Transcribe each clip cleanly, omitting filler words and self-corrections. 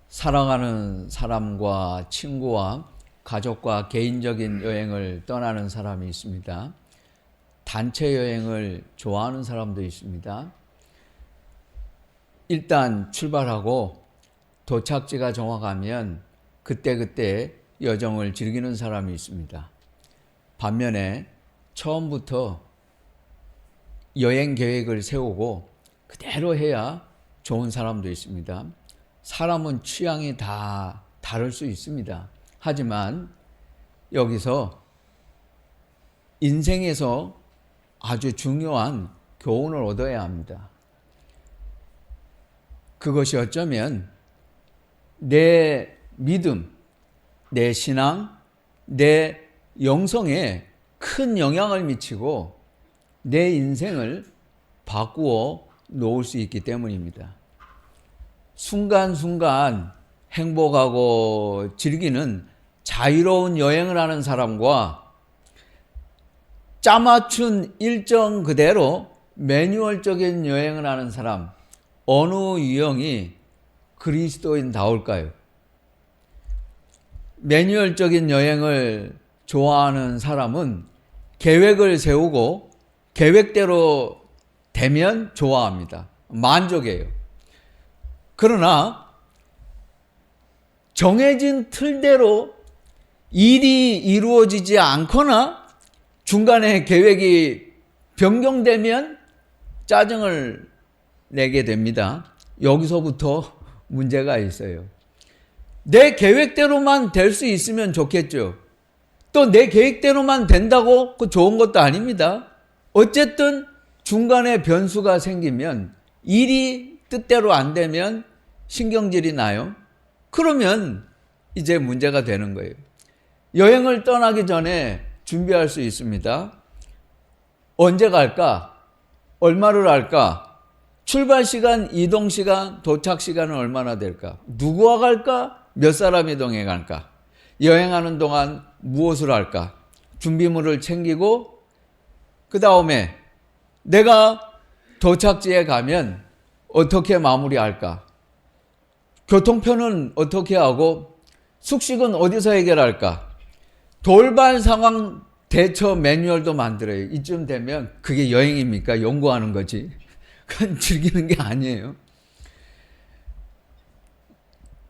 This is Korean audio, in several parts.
사랑하는 사람과 친구와 가족과 개인적인 여행을 떠나는 사람이 있습니다. 단체 여행을 좋아하는 사람도 있습니다. 일단 출발하고 도착지가 정확하면 그때그때 여정을 즐기는 사람이 있습니다. 반면에 처음부터 여행 계획을 세우고 그대로 해야 좋은 사람도 있습니다. 사람은 취향이 다 다를 수 있습니다. 하지만 여기서 인생에서 아주 중요한 교훈을 얻어야 합니다. 그것이 어쩌면 내 믿음, 내 신앙, 내 영성에 큰 영향을 미치고 내 인생을 바꾸어 놓을 수 있기 때문입니다. 순간순간 행복하고 즐기는 자유로운 여행을 하는 사람과 짜맞춘 일정 그대로 매뉴얼적인 여행을 하는 사람, 어느 유형이 그리스도인다울까요? 매뉴얼적인 여행을 좋아하는 사람은 계획을 세우고 계획대로 되면 좋아합니다. 만족해요. 그러나 정해진 틀대로 일이 이루어지지 않거나 중간에 계획이 변경되면 짜증을 내게 됩니다. 여기서부터 문제가 있어요. 내 계획대로만 될 수 있으면 좋겠죠. 또 내 계획대로만 된다고 그 좋은 것도 아닙니다. 어쨌든 중간에 변수가 생기면 일이 뜻대로 안 되면 신경질이 나요. 그러면 이제 문제가 되는 거예요. 여행을 떠나기 전에 준비할 수 있습니다. 언제 갈까? 얼마를 할까? 출발 시간, 이동 시간, 도착 시간은 얼마나 될까? 누구와 갈까? 몇 사람이 동행 갈까? 여행하는 동안 무엇을 할까? 준비물을 챙기고 그 다음에 내가 도착지에 가면 어떻게 마무리할까? 교통편은 어떻게 하고 숙식은 어디서 해결할까? 돌발 상황 대처 매뉴얼도 만들어요. 이쯤 되면 그게 여행입니까? 연구하는 거지. 그건 즐기는 게 아니에요.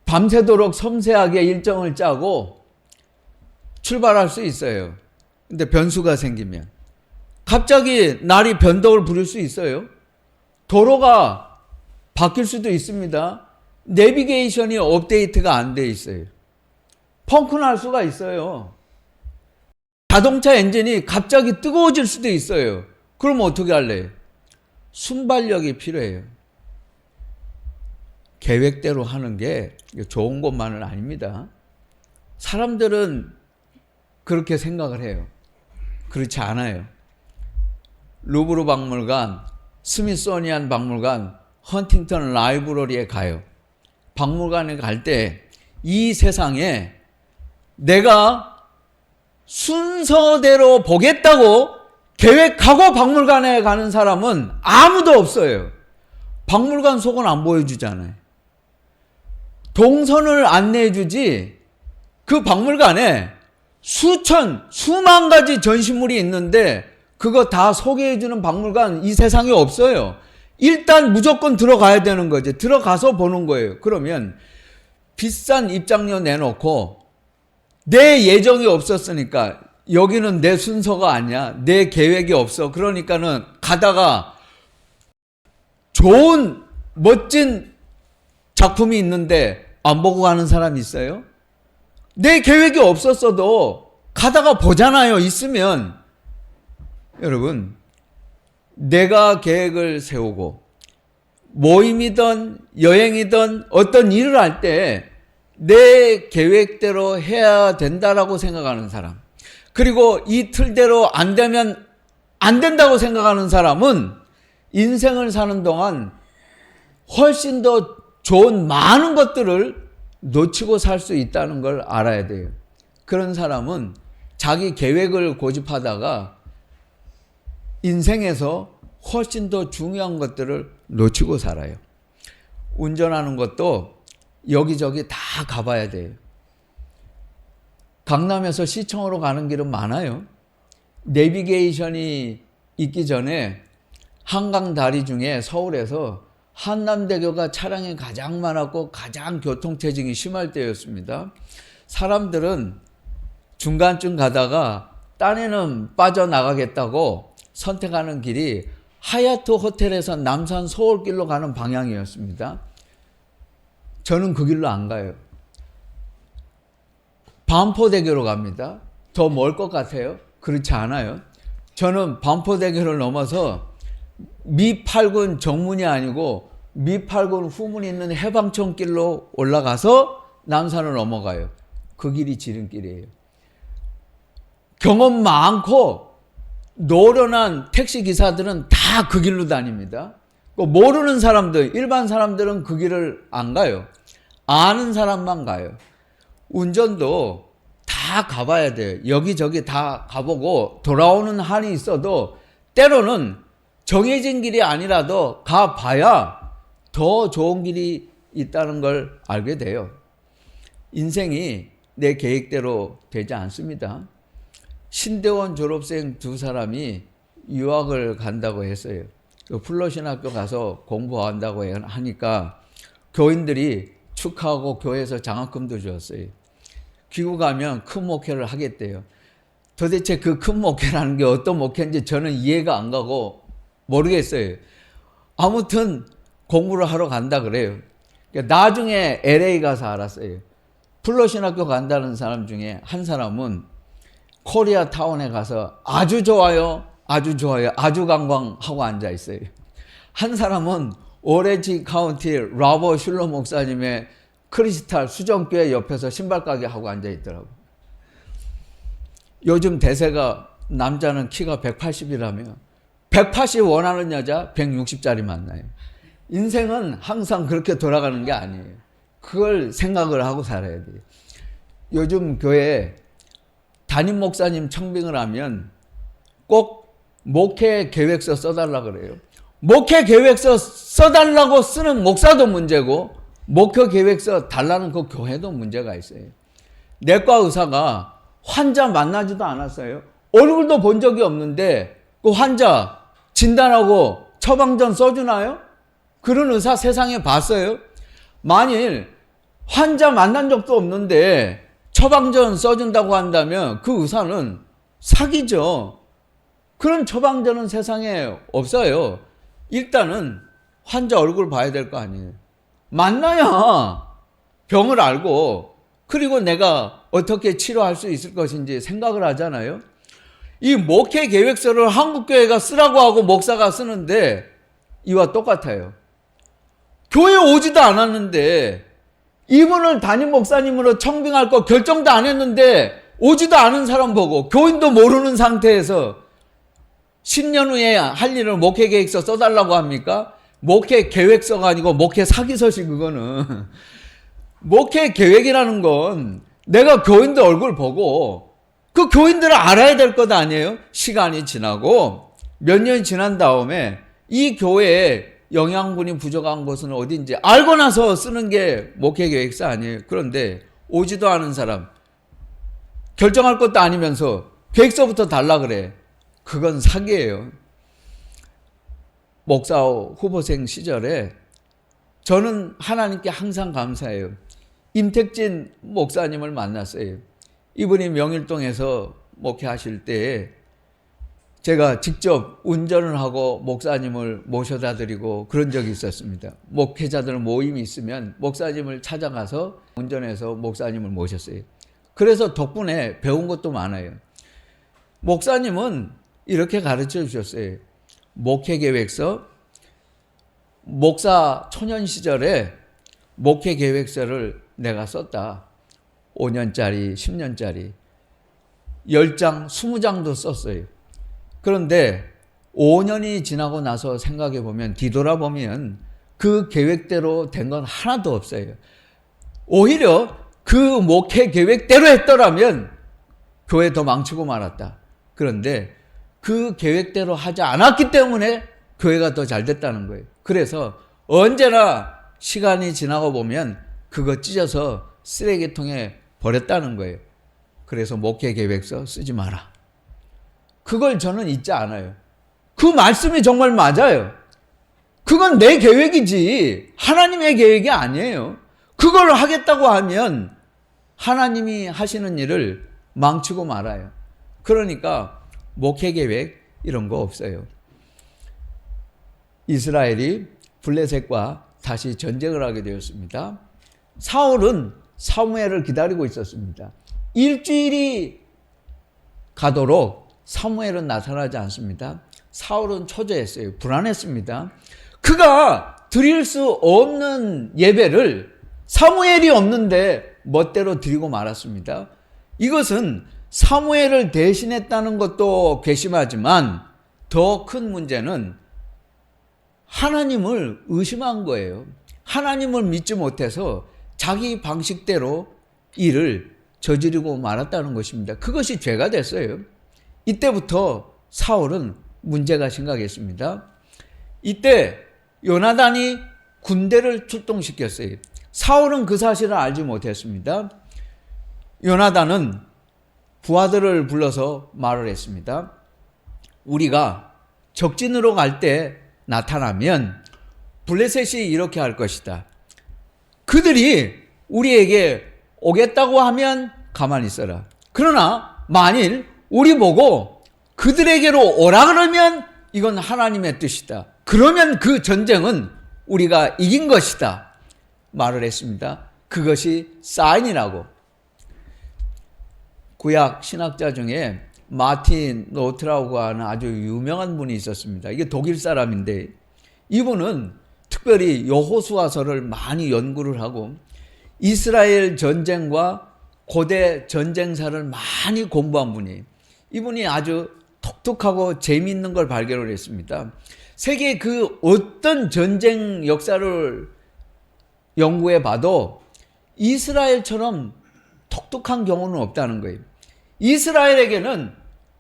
밤새도록 섬세하게 일정을 짜고 출발할 수 있어요. 근데 변수가 생기면 갑자기 날이 변덕을 부릴 수 있어요. 도로가 바뀔 수도 있습니다. 내비게이션이 업데이트가 안 돼 있어요. 펑크 날 수가 있어요. 자동차 엔진이 갑자기 뜨거워질 수도 있어요. 그럼 어떻게 할래요? 순발력이 필요해요. 계획대로 하는 게 좋은 것만은 아닙니다. 사람들은 그렇게 생각을 해요. 그렇지 않아요. 루브르 박물관, 스미소니안 박물관, 헌팅턴 라이브러리에 가요. 박물관에 갈 때 이 세상에 내가 순서대로 보겠다고 계획하고 박물관에 가는 사람은 아무도 없어요. 박물관 속은 안 보여주잖아요. 동선을 안내해주지 그 박물관에 수만 가지 전시물이 있는데 그거 다 소개해주는 박물관 이 세상에 없어요. 일단 무조건 들어가야 되는 거죠. 들어가서 보는 거예요. 그러면 비싼 입장료 내놓고 내 예정이 없었으니까 여기는 내 순서가 아니야. 내 계획이 없어. 그러니까는 가다가 좋은 멋진 작품이 있는데 안 보고 가는 사람이 있어요? 내 계획이 없었어도 가다가 보잖아요. 있으면. 여러분, 내가 계획을 세우고 모임이든 여행이든 어떤 일을 할 때 내 계획대로 해야 된다라고 생각하는 사람, 그리고 이 틀대로 안 되면 안 된다고 생각하는 사람은 인생을 사는 동안 훨씬 더 좋은 많은 것들을 놓치고 살 수 있다는 걸 알아야 돼요. 그런 사람은 자기 계획을 고집하다가 인생에서 훨씬 더 중요한 것들을 놓치고 살아요. 운전하는 것도 여기저기 다 가봐야 돼요. 강남에서 시청으로 가는 길은 많아요. 내비게이션이 있기 전에 한강 다리 중에 서울에서 한남대교가 차량이 가장 많았고 가장 교통체증이 심할 때였습니다. 사람들은 중간쯤 가다가 딴에는 빠져나가겠다고 선택하는 길이 하얏트 호텔에서 남산 서울길로 가는 방향이었습니다. 저는 그 길로 안 가요. 반포대교로 갑니다. 더 멀 것 같아요? 그렇지 않아요. 저는 반포대교를 넘어서 미8군 정문이 아니고 미8군 후문 있는 해방촌길로 올라가서 남산을 넘어가요. 그 길이 지름길이에요. 경험 많고 노련한 택시기사들은 다 그 길로 다닙니다. 모르는 사람들, 일반 사람들은 그 길을 안 가요. 아는 사람만 가요. 운전도 다 가봐야 돼요. 여기저기 다 가보고 돌아오는 한이 있어도 때로는 정해진 길이 아니라도 가봐야 더 좋은 길이 있다는 걸 알게 돼요. 인생이 내 계획대로 되지 않습니다. 신대원 졸업생 2사람이 유학을 간다고 했어요. 플러신학교 가서 공부한다고 하니까 교인들이 축하하고 교회에서 장학금도 주었어요. 귀국하면 큰 목회를 하겠대요. 도대체 그 큰 목회라는 게 어떤 목회인지 저는 이해가 안 가고 모르겠어요. 아무튼 공부를 하러 간다 그래요. 나중에 LA 가서 알았어요. 플러신학교 간다는 사람 중에 한 사람은 코리아타운에 가서 아주 좋아요, 아주 좋아요, 아주 관광하고 앉아 있어요. 한 사람은 오렌지 카운티 라버 슐러 목사님의 크리스탈 수정교회 옆에서 신발 가게 하고 앉아 있더라고요. 요즘 대세가 남자는 키가 180이라며 180 원하는 여자 160짜리 만나요. 인생은 항상 그렇게 돌아가는 게 아니에요. 그걸 생각을 하고 살아야 돼요. 요즘 교회에 담임 목사님 청빙을 하면 꼭 목회 계획서 써달라 그래요. 목회 계획서 써달라고 쓰는 목사도 문제고 목회 계획서 달라는 그 교회도 문제가 있어요. 내과 의사가 환자 만나지도 않았어요. 얼굴도 본 적이 없는데 그 환자 진단하고 처방전 써주나요? 그런 의사 세상에 봤어요? 만일 환자 만난 적도 없는데 처방전 써준다고 한다면 그 의사는 사기죠. 그런 처방전은 세상에 없어요. 일단은 환자 얼굴 봐야 될 거 아니에요. 만나야 병을 알고 그리고 내가 어떻게 치료할 수 있을 것인지 생각을 하잖아요. 이 목회 계획서를 한국교회가 쓰라고 하고 목사가 쓰는데 이와 똑같아요. 교회 오지도 않았는데 이분을 담임 목사님으로 청빙할 거 결정도 안 했는데 오지도 않은 사람 보고 교인도 모르는 상태에서 10년 후에 할 일을 목회 계획서 써달라고 합니까? 목회 계획서가 아니고 목회 사기서시 그거는. 목회 계획이라는 건 내가 교인들 얼굴 보고 그 교인들을 알아야 될 것 아니에요? 시간이 지나고 몇 년이 지난 다음에 이 교회에 영양분이 부족한 곳은 어딘지 알고 나서 쓰는 게 목회 계획서 아니에요. 그런데 오지도 않은 사람, 결정할 것도 아니면서 계획서부터 달라 그래. 그건 사기예요. 목사 후보생 시절에 저는 하나님께 항상 감사해요. 임택진 목사님을 만났어요. 이분이 명일동에서 목회하실 때에 제가 직접 운전을 하고 목사님을 모셔다 드리고 그런 적이 있었습니다. 목회자들 모임이 있으면 목사님을 찾아가서 운전해서 목사님을 모셨어요. 그래서 덕분에 배운 것도 많아요. 목사님은 이렇게 가르쳐 주셨어요. 목회 계획서, 목사 초년 시절에 목회 계획서를 내가 썼다. 5년짜리, 10년짜리. 10장, 20장도 썼어요. 그런데 5년이 지나고 나서 생각해 보면, 뒤돌아보면 그 계획대로 된 건 하나도 없어요. 오히려 그 목회 계획대로 했더라면 교회 더 망치고 말았다. 그런데 그 계획대로 하지 않았기 때문에 교회가 더 잘 됐다는 거예요. 그래서 언제나 시간이 지나고 보면 그거 찢어서 쓰레기통에 버렸다는 거예요. 그래서 목회 계획서 쓰지 마라. 그걸 저는 잊지 않아요. 그 말씀이 정말 맞아요. 그건 내 계획이지 하나님의 계획이 아니에요. 그걸 하겠다고 하면 하나님이 하시는 일을 망치고 말아요. 그러니까 목회 계획 이런 거 없어요. 이스라엘이 블레셋과 다시 전쟁을 하게 되었습니다. 사울은 사무엘을 기다리고 있었습니다. 일주일이 가도록 사무엘은 나타나지 않습니다. 사울은 초조했어요. 불안했습니다. 그가 드릴 수 없는 예배를 사무엘이 없는데 멋대로 드리고 말았습니다. 이것은 사무엘을 대신했다는 것도 괘씸하지만 더 큰 문제는 하나님을 의심한 거예요. 하나님을 믿지 못해서 자기 방식대로 일을 저지르고 말았다는 것입니다. 그것이 죄가 됐어요. 이때부터 사울은 문제가 심각했습니다. 이때 요나단이 군대를 출동시켰어요. 사울은 그 사실을 알지 못했습니다. 요나단은 부하들을 불러서 말을 했습니다. 우리가 적진으로 갈 때 나타나면 블레셋이 이렇게 할 것이다. 그들이 우리에게 오겠다고 하면 가만히 있어라. 그러나 만일 우리 보고 그들에게로 오라 그러면 이건 하나님의 뜻이다. 그러면 그 전쟁은 우리가 이긴 것이다. 말을 했습니다. 그것이 사인이라고. 구약 신학자 중에 마틴 노트라고 하는 아주 유명한 분이 있었습니다. 이게 독일 사람인데 이분은 특별히 여호수아서를 많이 연구를 하고 이스라엘 전쟁과 고대 전쟁사를 많이 공부한 분이에요. 이분이 아주 독특하고 재미있는 걸 발견을 했습니다. 세계 그 어떤 전쟁 역사를 연구해 봐도 이스라엘처럼 독특한 경우는 없다는 거예요. 이스라엘에게는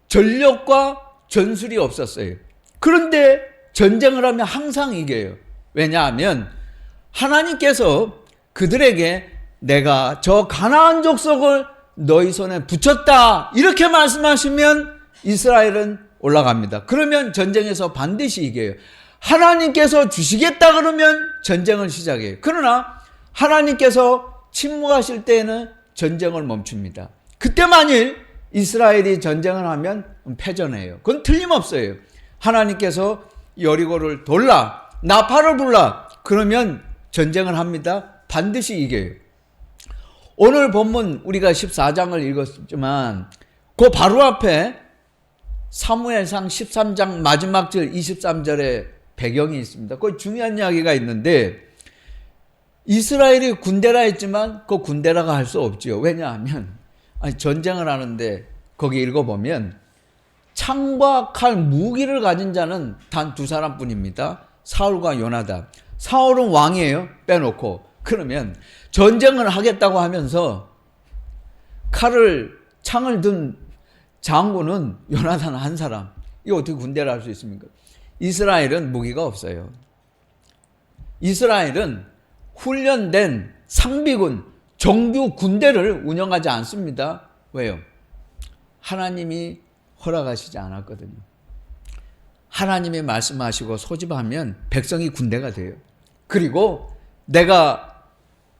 전력과 전술이 없었어요. 그런데 전쟁을 하면 항상 이겨요. 왜냐하면 하나님께서 그들에게 내가 저 가나안 족속을 너희 손에 붙였다 이렇게 말씀하시면 이스라엘은 올라갑니다. 그러면 전쟁에서 반드시 이겨요. 하나님께서 주시겠다 그러면 전쟁을 시작해요. 그러나 하나님께서 침묵하실 때에는 전쟁을 멈춥니다. 그때 만일 이스라엘이 전쟁을 하면 패전해요. 그건 틀림없어요. 하나님께서 여리고를 돌라, 나팔을 불라 그러면 전쟁을 합니다. 반드시 이겨요. 오늘 본문 우리가 14장을 읽었지만 그 바로 앞에 사무엘상 13장 마지막 절 23절에 배경이 있습니다. 그 중요한 이야기가 있는데 이스라엘이 군대라 했지만 그 군대라고 할 수 없지요. 왜냐하면 전쟁을 하는데 거기 읽어보면 창과 칼 무기를 가진 자는 단 두 사람뿐입니다. 사울과 요나단. 사울은 왕이에요. 빼놓고. 그러면 전쟁을 하겠다고 하면서 창을 든 장군은 요나단 한 사람. 이거 어떻게 군대를 할 수 있습니까? 이스라엘은 무기가 없어요. 이스라엘은 훈련된 상비군, 정규 군대를 운영하지 않습니다. 왜요? 하나님이 허락하시지 않았거든요. 하나님이 말씀하시고 소집하면 백성이 군대가 돼요. 그리고 내가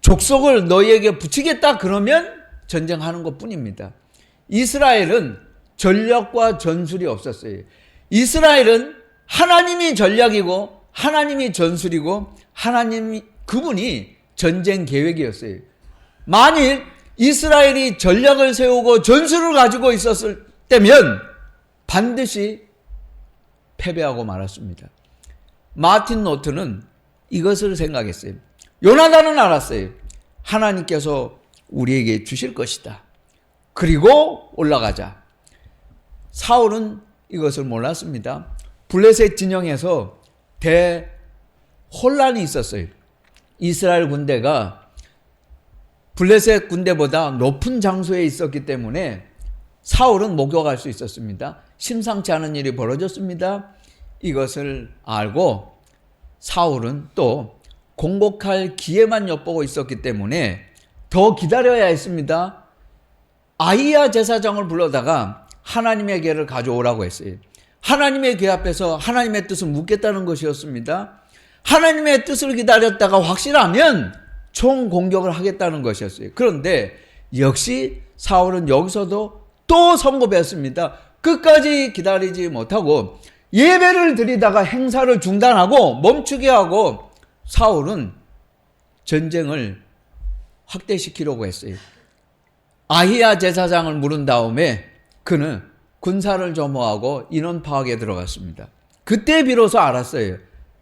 족속을 너희에게 붙이겠다 그러면 전쟁하는 것 뿐입니다. 이스라엘은 전략과 전술이 없었어요. 이스라엘은 하나님이 전략이고 하나님이 전술이고 그분이 전쟁 계획이었어요. 만일 이스라엘이 전략을 세우고 전술을 가지고 있었을 때면 반드시 패배하고 말았습니다. 마틴 노트는 이것을 생각했어요. 요나단은 알았어요. 하나님께서 우리에게 주실 것이다. 그리고 올라가자. 사울은 이것을 몰랐습니다. 블레셋 진영에서 대혼란이 있었어요. 이스라엘 군대가 블레셋 군대보다 높은 장소에 있었기 때문에 사울은 목격할 수 있었습니다. 심상치 않은 일이 벌어졌습니다. 이것을 알고 사울은 또 공복할 기회만 엿보고 있었기 때문에 더 기다려야 했습니다. 아히야 제사장을 불러다가 하나님의 궤를 가져오라고 했어요. 하나님의 궤 앞에서 하나님의 뜻을 묻겠다는 것이었습니다. 하나님의 뜻을 기다렸다가 확실하면 총공격을 하겠다는 것이었어요. 그런데 역시 사울은 여기서도 또 성급했습니다. 끝까지 기다리지 못하고 예배를 드리다가 행사를 중단하고 멈추게 하고 사울은 전쟁을 확대시키려고 했어요. 아히야 제사장을 물은 다음에 그는 군사를 점호하고 인원 파악에 들어갔습니다. 그때 비로소 알았어요.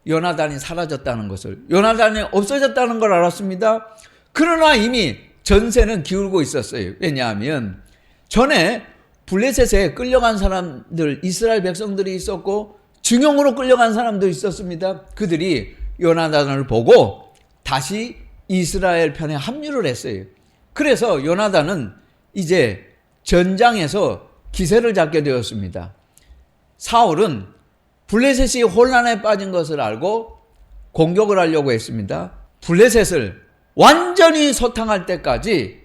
요나단이 사라졌다는 것을. 요나단이 없어졌다는 걸 알았습니다. 그러나 이미 전세는 기울고 있었어요. 왜냐하면 전에 블레셋에 끌려간 사람들, 이스라엘 백성들이 있었고 중용으로 끌려간 사람도 있었습니다. 그들이 요나단을 보고 다시 이스라엘 편에 합류를 했어요. 그래서 요나단은 이제 전장에서 기세를 잡게 되었습니다. 사울은 블레셋이 혼란에 빠진 것을 알고 공격을 하려고 했습니다. 블레셋을 완전히 소탕할 때까지,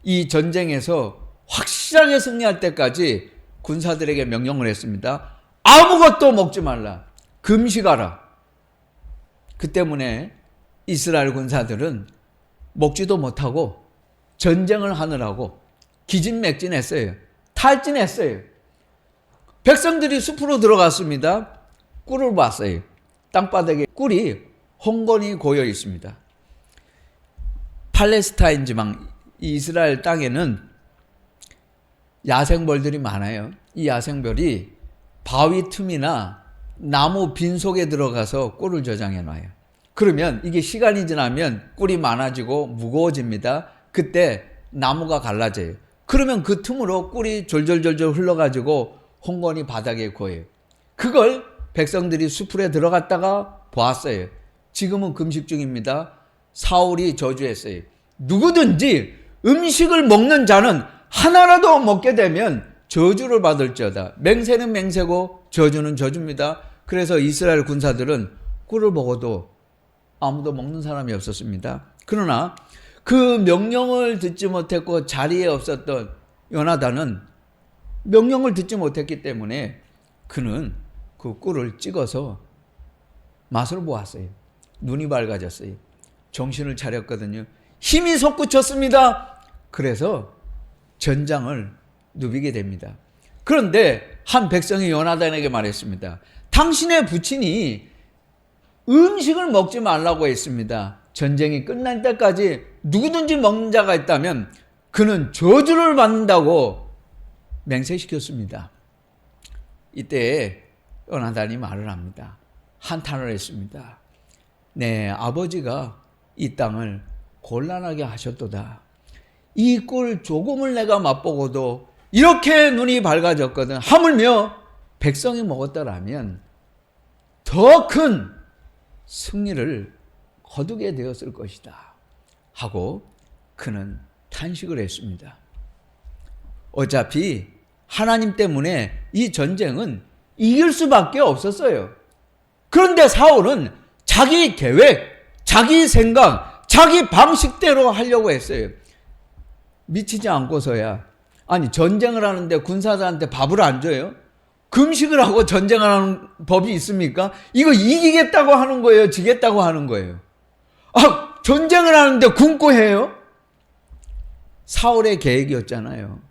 이 전쟁에서 확실하게 승리할 때까지 군사들에게 명령을 했습니다. 아무것도 먹지 말라. 금식하라. 그 때문에 이스라엘 군사들은 먹지도 못하고 전쟁을 하느라고 기진맥진했어요. 탈진했어요. 백성들이 숲으로 들어갔습니다. 꿀을 봤어요. 땅바닥에 꿀이 홍건히 고여 있습니다. 팔레스타인 지방, 이스라엘 땅에는 야생벌들이 많아요. 이 야생벌이 바위 틈이나 나무 빈속에 들어가서 꿀을 저장해 놔요. 그러면 이게 시간이 지나면 꿀이 많아지고 무거워집니다. 그때 나무가 갈라져요. 그러면 그 틈으로 꿀이 졸졸졸졸 흘러가지고 홍건히 바닥에 고여요. 그걸 백성들이 수풀에 들어갔다가 보았어요. 지금은 금식 중입니다. 사울이 저주했어요. 누구든지 음식을 먹는 자는 하나라도 먹게 되면 저주를 받을지어다. 맹세는 맹세고 저주는 저주입니다. 그래서 이스라엘 군사들은 꿀을 먹어도 아무도 먹는 사람이 없었습니다. 그러나 그 명령을 듣지 못했고 자리에 없었던 요나단은 명령을 듣지 못했기 때문에 그는 그 꿀을 찍어서 맛을 보았어요. 눈이 밝아졌어요. 정신을 차렸거든요. 힘이 솟구쳤습니다. 그래서 전장을 누비게 됩니다. 그런데 한 백성이 요나단에게 말했습니다. 당신의 부친이 음식을 먹지 말라고 했습니다. 전쟁이 끝날 때까지 누구든지 먹는 자가 있다면 그는 저주를 받는다고 맹세시켰습니다. 이때 요나단이 말을 합니다. 한탄을 했습니다. 네, 아버지가 이 땅을 곤란하게 하셨도다. 이 꿀 조금을 내가 맛보고도 이렇게 눈이 밝아졌거든. 하물며 백성이 먹었더라면 더 큰 승리를 거두게 되었을 것이다 하고 그는 탄식을 했습니다. 어차피 하나님 때문에 이 전쟁은 이길 수밖에 없었어요. 그런데 사울은 자기 계획, 자기 생각, 자기 방식대로 하려고 했어요. 미치지 않고서야, 아니 전쟁을 하는데 군사들한테 밥을 안 줘요? 금식을 하고 전쟁을 하는 법이 있습니까? 이거 이기겠다고 하는 거예요? 지겠다고 하는 거예요? 아, 전쟁을 하는데 굶고 해요? 사울의 계획이었잖아요.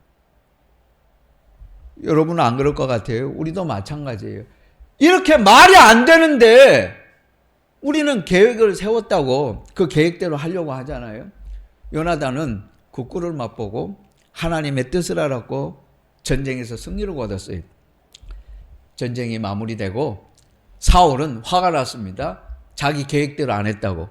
여러분은 안 그럴 것 같아요? 우리도 마찬가지예요. 이렇게 말이 안 되는데 우리는 계획을 세웠다고 그 계획대로 하려고 하잖아요. 요나단은 그 꿀을 맛보고 하나님의 뜻을 알았고 전쟁에서 승리를 거뒀어요. 전쟁이 마무리되고 사울은 화가 났습니다. 자기 계획대로 안 했다고.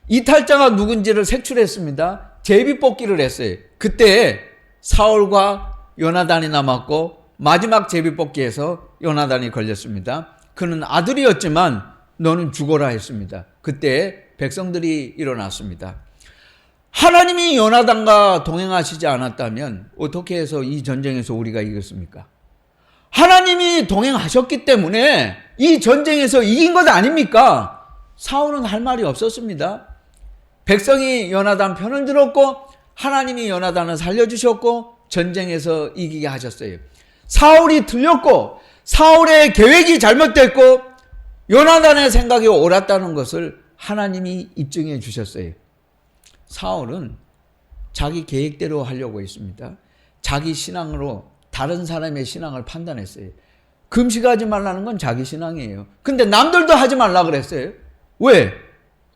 이탈자가 누군지를 색출했습니다. 제비뽑기를 했어요. 그때 사울과 요나단이 남았고 마지막 제비뽑기에서 요나단이 걸렸습니다. 그는 아들이었지만 너는 죽어라 했습니다. 그때 백성들이 일어났습니다. 하나님이 요나단과 동행하시지 않았다면 어떻게 해서 이 전쟁에서 우리가 이겼습니까? 하나님이 동행하셨기 때문에 이 전쟁에서 이긴 것 아닙니까? 사울은 할 말이 없었습니다. 백성이 요나단 편을 들었고 하나님이 요나단을 살려주셨고 전쟁에서 이기게 하셨어요. 사울이 틀렸고 사울의 계획이 잘못됐고 요나단의 생각이 옳았다는 것을 하나님이 입증해 주셨어요. 사울은 자기 계획대로 하려고 했습니다. 자기 신앙으로 다른 사람의 신앙을 판단했어요. 금식하지 말라는 건 자기 신앙이에요. 근데 남들도 하지 말라 그랬어요. 왜?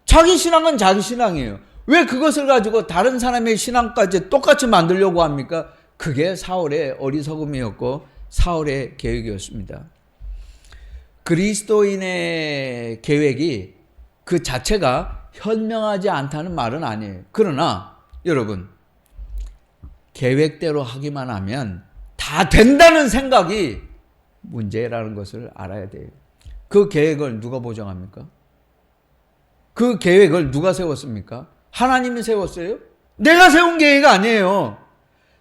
자기 신앙은 자기 신앙이에요. 왜 그것을 가지고 다른 사람의 신앙까지 똑같이 만들려고 합니까? 그게 사울의 어리석음이었고 사울의 계획이었습니다. 그리스도인의 계획이 그 자체가 현명하지 않다는 말은 아니에요. 그러나 여러분, 계획대로 하기만 하면 다 된다는 생각이 문제라는 것을 알아야 돼요. 그 계획을 누가 보장합니까? 그 계획을 누가 세웠습니까? 하나님이 세웠어요? 내가 세운 계획 아니에요.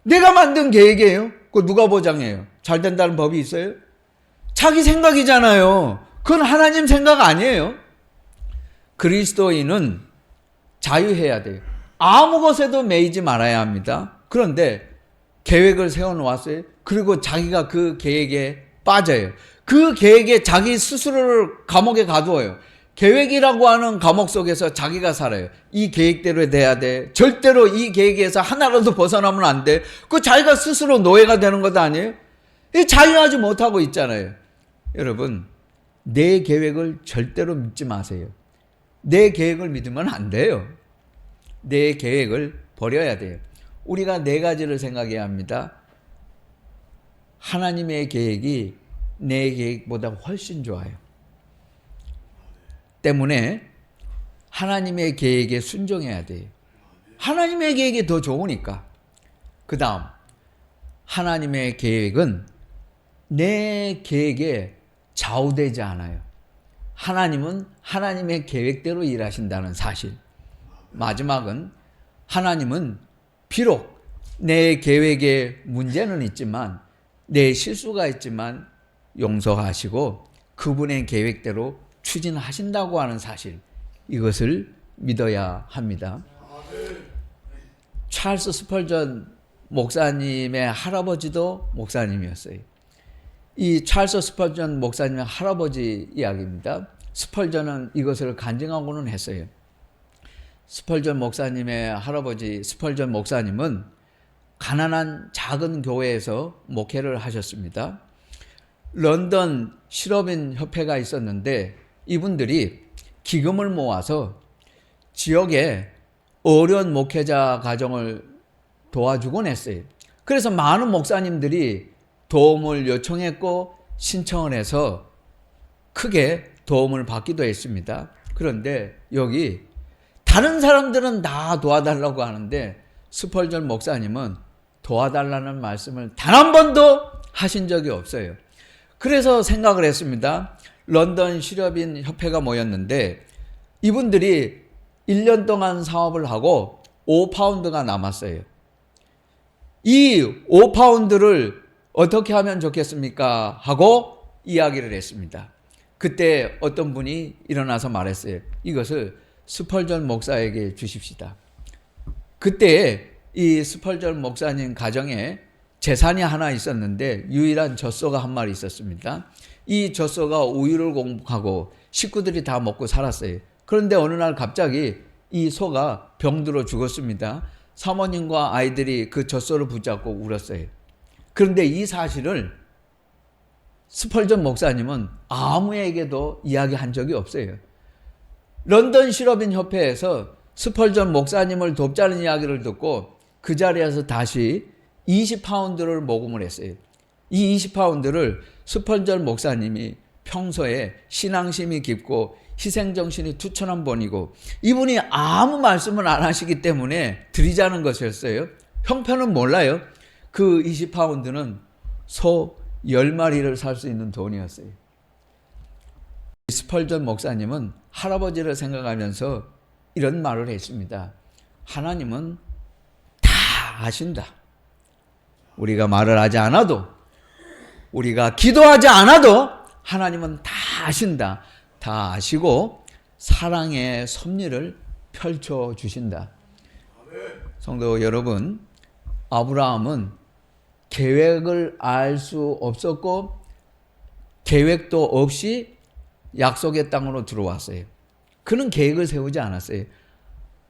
내가 만든 계획이에요. 그거 누가 보장해요? 잘 된다는 법이 있어요? 자기 생각이잖아요. 그건 하나님 생각 아니에요. 그리스도인은 자유해야 돼요. 아무 것에도 매이지 말아야 합니다. 그런데 계획을 세워놓았어요. 그리고 자기가 그 계획에 빠져요. 그 계획에 자기 스스로를 감옥에 가두어요. 계획이라고 하는 감옥 속에서 자기가 살아요. 이 계획대로 돼야 돼. 절대로 이 계획에서 하나라도 벗어나면 안 돼. 그 자기가 스스로 노예가 되는 것 아니에요? 자유하지 못하고 있잖아요. 여러분, 내 계획을 절대로 믿지 마세요. 내 계획을 믿으면 안 돼요. 내 계획을 버려야 돼요. 우리가 네 가지를 생각해야 합니다. 하나님의 계획이 내 계획보다 훨씬 좋아요. 때문에 하나님의 계획에 순종해야 돼요. 하나님의 계획이 더 좋으니까. 그 다음, 하나님의 계획은 내 계획에 좌우되지 않아요. 하나님은 하나님의 계획대로 일하신다는 사실. 마지막은 하나님은 비록 내 계획에 문제는 있지만, 내 실수가 있지만 용서하시고 그분의 계획대로 추진하신다고 하는 사실, 이것을 믿어야 합니다. 찰스 스펄전 목사님의 할아버지도 목사님이었어요. 이 찰스 스펄전 목사님의 할아버지 이야기입니다. 스펄전은 이것을 간증하고는 했어요. 스펄전 목사님의 할아버지 스펄전 목사님은 가난한 작은 교회에서 목회를 하셨습니다. 런던 실업인 협회가 있었는데 이분들이 기금을 모아서 지역에 어려운 목회자 가정을 도와주곤 했어요. 그래서 많은 목사님들이 도움을 요청했고 신청을 해서 크게 도움을 받기도 했습니다. 그런데 여기 다른 사람들은 다 도와달라고 하는데 스펄전 목사님은 도와달라는 말씀을 단 한 번도 하신 적이 없어요. 그래서 생각을 했습니다. 런던 실업인 협회가 모였는데 이분들이 1년 동안 사업을 하고 5파운드가 남았어요. 이 5파운드를 어떻게 하면 좋겠습니까? 하고 이야기를 했습니다. 그때 어떤 분이 일어나서 말했어요. 이것을 스펄전 목사에게 주십시다. 그때 이 스펄전 목사님 가정에 재산이 하나 있었는데 유일한 젖소가 한 마리 있었습니다. 이 젖소가 우유를 공복하고 식구들이 다 먹고 살았어요. 그런데 어느 날 갑자기 이 소가 병들어 죽었습니다. 사모님과 아이들이 그 젖소를 붙잡고 울었어요. 그런데 이 사실을 스펄전 목사님은 아무에게도 이야기한 적이 없어요. 런던 실업인 협회에서 스펄전 목사님을 돕자는 이야기를 듣고 그 자리에서 다시 20파운드를 모금을 했어요. 이 20파운드를 스펄전 목사님이 평소에 신앙심이 깊고 희생정신이 투철한 분이고 이분이 아무 말씀을 안 하시기 때문에 드리자는 것이었어요. 형편은 몰라요. 그 20파운드는 소 10마리를 살 수 있는 돈이었어요. 스펄전 목사님은 할아버지를 생각하면서 이런 말을 했습니다. 하나님은 다 아신다. 우리가 말을 하지 않아도, 우리가 기도하지 않아도 하나님은 다 아신다. 다 아시고 사랑의 섭리를 펼쳐 주신다. 성도 여러분, 아브라함은 계획을 알 수 없었고 계획도 없이 약속의 땅으로 들어왔어요. 그는 계획을 세우지 않았어요.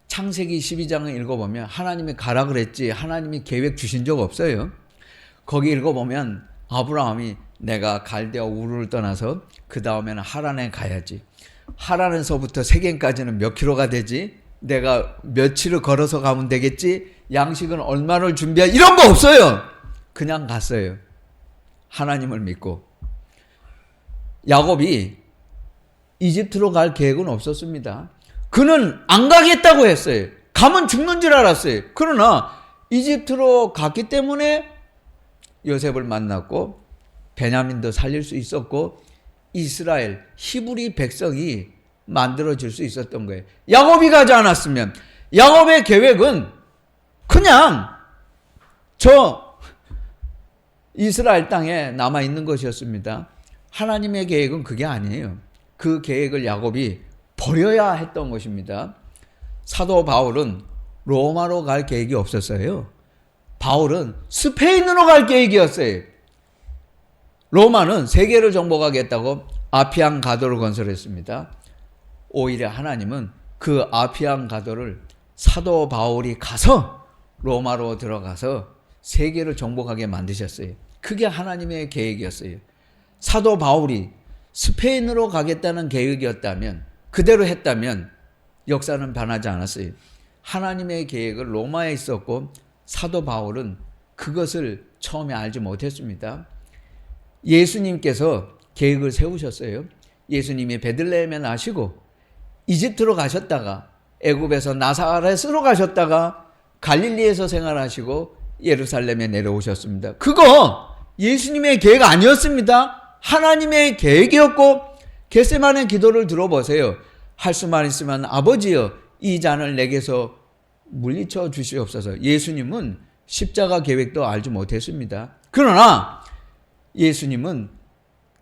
창세기 12장을 읽어보면 하나님이 가라 그랬지 하나님이 계획 주신 적 없어요. 거기 읽어보면 아브라함이 내가 갈대아 우르를 떠나서 그 다음에는 하란에 가야지. 하란에서부터 세겜까지는 몇 킬로가 되지? 내가 며칠을 걸어서 가면 되겠지? 양식은 얼마를 준비할 이런 거 없어요. 그냥 갔어요. 하나님을 믿고. 야곱이 이집트로 갈 계획은 없었습니다. 그는 안 가겠다고 했어요. 가면 죽는 줄 알았어요. 그러나 이집트로 갔기 때문에 요셉을 만났고 베냐민도 살릴 수 있었고 이스라엘 히브리 백성이 만들어질 수 있었던 거예요. 야곱이 가지 않았으면 야곱의 계획은 그냥 저 이스라엘 땅에 남아있는 것이었습니다. 하나님의 계획은 그게 아니에요. 그 계획을 야곱이 버려야 했던 것입니다. 사도 바울은 로마로 갈 계획이 없었어요. 바울은 스페인으로 갈 계획이었어요. 로마는 세계를 정복하겠다고 아피안 가도를 건설했습니다. 오히려 하나님은 그 아피안 가도를 사도 바울이 가서 로마로 들어가서 세계를 정복하게 만드셨어요. 그게 하나님의 계획이었어요. 사도 바울이 스페인으로 가겠다는 계획이었다면 그대로 했다면 역사는 변하지 않았어요. 하나님의 계획을 로마에 있었고 사도 바울은 그것을 처음에 알지 못했습니다. 예수님께서 계획을 세우셨어요. 예수님이 베들레헴에 나시고 이집트로 가셨다가 애굽에서 나사렛으로 가셨다가 갈릴리에서 생활하시고 예루살렘에 내려오셨습니다. 그거 예수님의 계획 아니었습니다. 하나님의 계획이었고 겟세마네 기도를 들어보세요. 할 수만 있으면 아버지여 이 잔을 내게서 물리쳐 주시옵소서. 예수님은 십자가 계획도 알지 못했습니다. 그러나 예수님은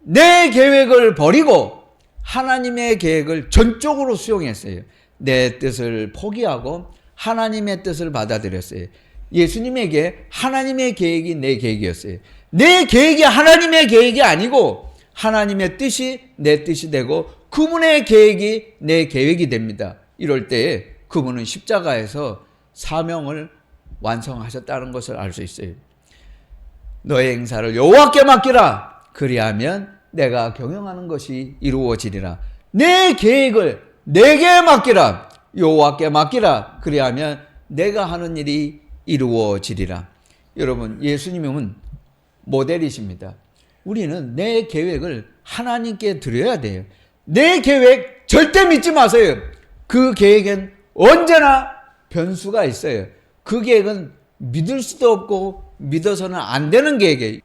내 계획을 버리고 하나님의 계획을 전적으로 수용했어요. 내 뜻을 포기하고 하나님의 뜻을 받아들였어요. 예수님에게 하나님의 계획이 내 계획이었어요. 내 계획이 하나님의 계획이 아니고 하나님의 뜻이 내 뜻이 되고 그분의 계획이 내 계획이 됩니다. 이럴 때 그분은 십자가에서 사명을 완성하셨다는 것을 알 수 있어요. 너의 행사를 여호와께 맡기라. 그리하면 내가 경영하는 것이 이루어지리라. 내 계획을 내게 맡기라. 여호와께 맡기라. 그리하면 내가 하는 일이 이루어지리라. 여러분, 예수님은 모델이십니다. 우리는 내 계획을 하나님께 드려야 돼요. 내 계획 절대 믿지 마세요. 그 계획엔 언제나 변수가 있어요. 그 계획은 믿을 수도 없고 믿어서는 안 되는 계획이에요.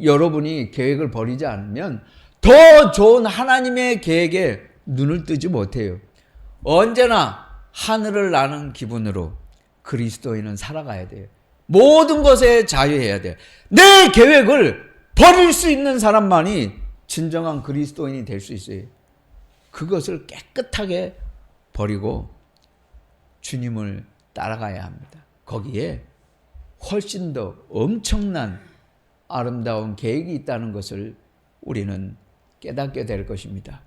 여러분이 계획을 버리지 않으면 더 좋은 하나님의 계획에 눈을 뜨지 못해요. 언제나 하늘을 나는 기분으로 그리스도인은 살아가야 돼요. 모든 것에 자유해야 돼요. 내 계획을 버릴 수 있는 사람만이 진정한 그리스도인이 될 수 있어요. 그것을 깨끗하게 버리고 주님을 따라가야 합니다. 거기에 훨씬 더 엄청난 아름다운 계획이 있다는 것을 우리는 깨닫게 될 것입니다.